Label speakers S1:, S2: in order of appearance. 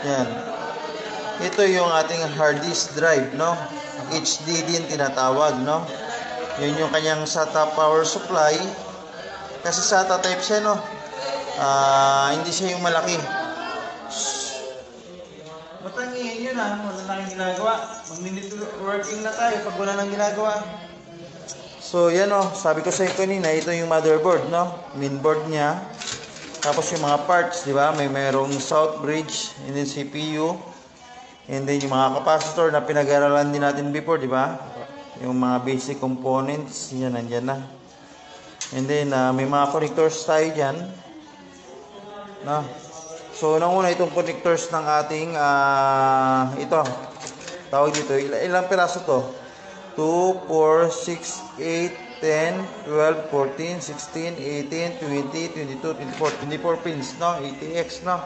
S1: Yan. Ito yung ating hard disk drive, no? HDD yung tinatawag, no? Yun yung kanyang SATA power supply. Kasi SATA type siya, no? Hindi siya yung malaki. Matangin yun, ha? Wala na kang ginagawa. Mag-networking na tayo pag wala nang ginagawa. So, yan, no? Sabi ko sa inyo kanina, ito yung motherboard, no? Mainboard niya. Tapos yung mga parts, di ba? Mayroong South Bridge, and then CPU, and then yung mga capacitor na pinag-aralan din natin before, di ba? Yung mga basic components, yan, nandyan na. And then, may mga connectors tayo dyan. No? So, unang-una itong connectors ng ating, ito, tawag dito, ilang piraso to? 2, 4, 6, 8, 10, 12, 14, 16, 18, 20, 22, 24 pins, no? ATX, no?